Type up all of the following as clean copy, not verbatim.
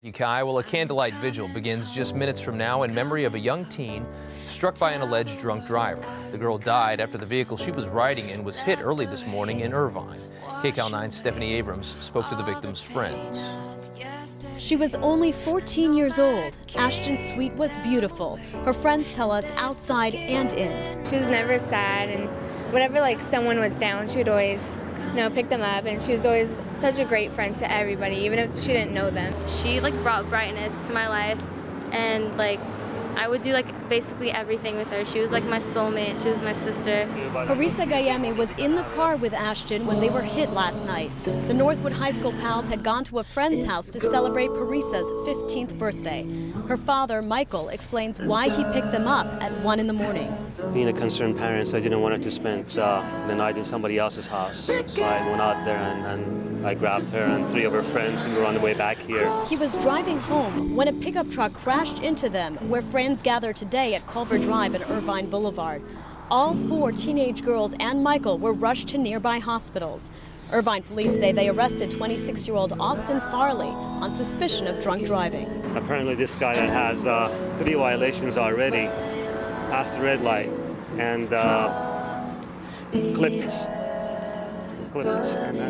Well, a candlelight vigil begins just minutes from now in memory of a young teen struck by an alleged drunk driver. The girl died after the vehicle she was riding in was hit early this morning in Irvine. KCAL 9's Stephanie Abrams spoke to the victim's friends. She was only 14 years old. Ashton's suite was beautiful. Her friends tell us outside and in. She was never sad, and whenever someone was down, she would always pick them up, and she was always such a great friend to everybody, even if she didn't know them. She brought brightness to my life, and I would do basically everything with her. She was my soulmate. She was my sister. Parisa Gayeme was in the car with Ashton when they were hit last night. The Northwood High School pals had gone to a friend's house to celebrate Parisa's 15th birthday. Her father, Michael, explains why he picked them up at 1 in the morning. Being a concerned parent, I didn't want her to spend the night in somebody else's house. So I went out there and I grabbed her and 3 of her friends, and we were on the way back here. He was driving home when a pickup truck crashed into them where friends gathered today at Culver Drive and Irvine Boulevard. All 4 teenage girls and Michael were rushed to nearby hospitals. Irvine police say they arrested 26-year-old Austin Farley on suspicion of drunk driving. Apparently this guy that has 3 violations already passed the red light and clipped us and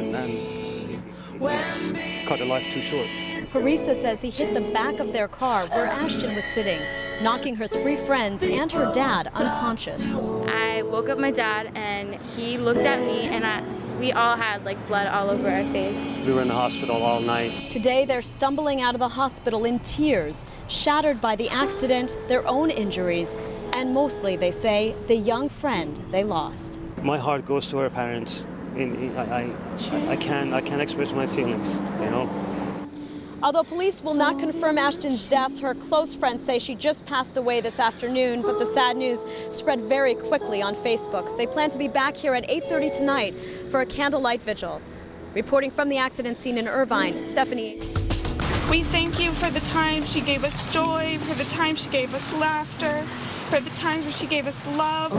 cut the life too short. Parisa says he hit the back of their car where Ashton was sitting, knocking her 3 friends and her dad unconscious. I woke up my dad, and he looked at me, and we all had blood all over our face. We were in the hospital all night. Today they're stumbling out of the hospital in tears, shattered by the accident, their own injuries, and mostly, they say, the young friend they lost. My heart goes to her parents. I can't express my feelings, Although police will not confirm Ashton's death, her close friends say she just passed away this afternoon, but the sad news spread very quickly on Facebook. They plan to be back here at 8:30 tonight for a candlelight vigil. Reporting from the accident scene in Irvine, Stephanie. We thank you for the time she gave us joy, for the time she gave us laughter, for the times where she gave us love.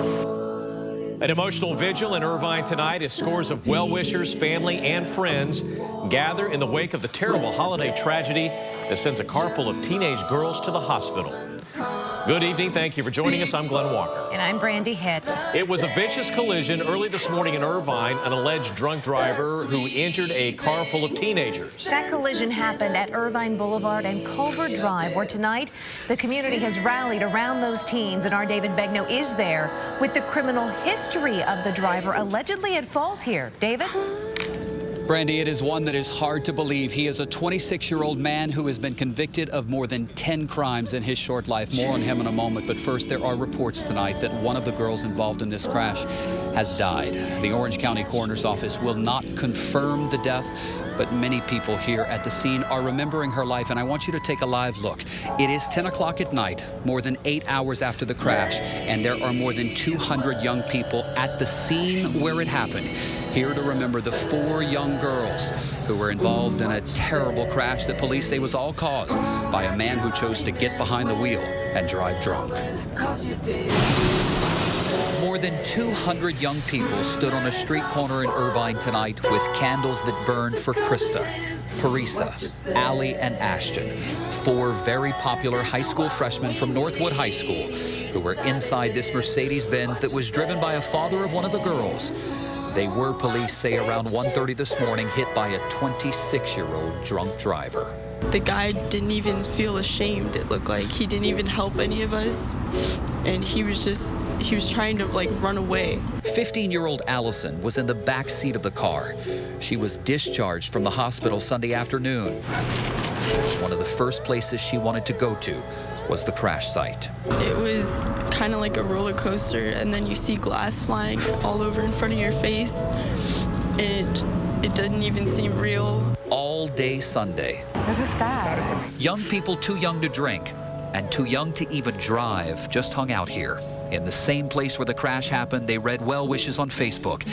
An emotional vigil in Irvine tonight as scores of well-wishers, family, and friends gather in the wake of the terrible holiday tragedy that sends a car full of teenage girls to the hospital. Good evening. Thank you for joining us. I'm Glenn Walker. And I'm Brandy Hitt. It was a vicious collision early this morning in Irvine. An alleged drunk driver who injured a car full of teenagers. That collision happened at Irvine Boulevard and Culver Drive, where tonight the community has rallied around those teens, and our David Begnaud is there with the criminal history of the driver allegedly at fault here. David? Brandy, it is one that is hard to believe. He is a 26-year-old man who has been convicted of more than 10 crimes in his short life. More on him in a moment. But first, there are reports tonight that one of the girls involved in this crash has died. The Orange County Coroner's Office will not confirm the death, but many people here at the scene are remembering her life, and I want you to take a live look. It is 10 o'clock at night, more than 8 hours after the crash, and there are more than 200 young people at the scene where it happened, here to remember the 4 young girls who were involved in a terrible crash that police say was all caused by a man who chose to get behind the wheel and drive drunk. More than 200 young people stood on a street corner in Irvine tonight with candles that burned for Krista, Parisa, Allie, and Ashton, 4 very popular high school freshmen from Northwood High School who were inside this Mercedes-Benz that was driven by a father of one of the girls. They were, police say, around 1:30 this morning, hit by a 26-year-old drunk driver. The guy didn't even feel ashamed. It looked like he didn't even help any of us, and he was trying to run away. 15-year-old Allison was in the back seat of the car. She was discharged from the hospital Sunday afternoon. One of the first places she wanted to go to was the crash site. It was kind of like a roller coaster, and then you see glass flying all over in front of your face, and it didn't even seem real. All day Sunday. This is sad. Young people too young to drink and too young to even drive just hung out here. In the same place where the crash happened, they read well wishes on Facebook,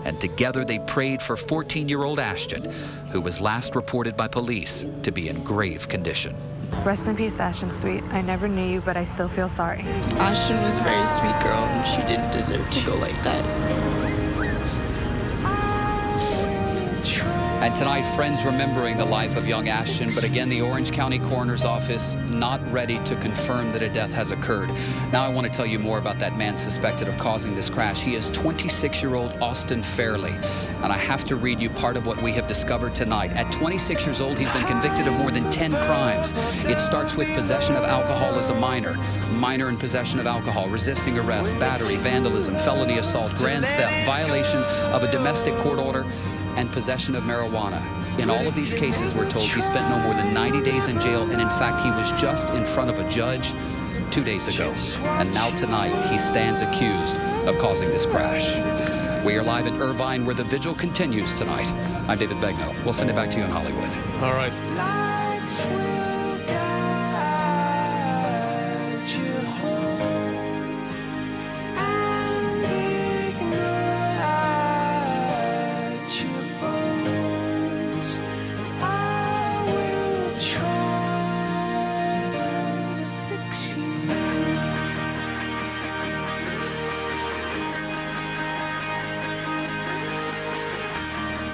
and together they prayed for 14-year-old Ashton, who was last reported by police to be in grave condition. Rest in peace, Ashton, sweet. I never knew you, but I still feel sorry. Ashton was a very sweet girl, and she didn't deserve to go like that. And tonight, friends remembering the life of young Ashton, but again, the Orange County Coroner's Office not ready to confirm that a death has occurred. Now I want to tell you more about that man suspected of causing this crash. He is 26-year-old Austin Fairley, and I have to read you part of what we have discovered tonight. At 26 years old, he's been convicted of more than 10 crimes. It starts with possession of alcohol as a minor in possession of alcohol, resisting arrest, battery, vandalism, felony assault, grand theft, violation of a domestic court order, and possession of marijuana. In all of these cases, we're told he spent no more than 90 days in jail, and in fact, he was just in front of a judge 2 days ago. And now tonight, he stands accused of causing this crash. We are live in Irvine, where the vigil continues tonight. I'm David Begnaud. We'll send it back to you in Hollywood. All right. Try to fix you.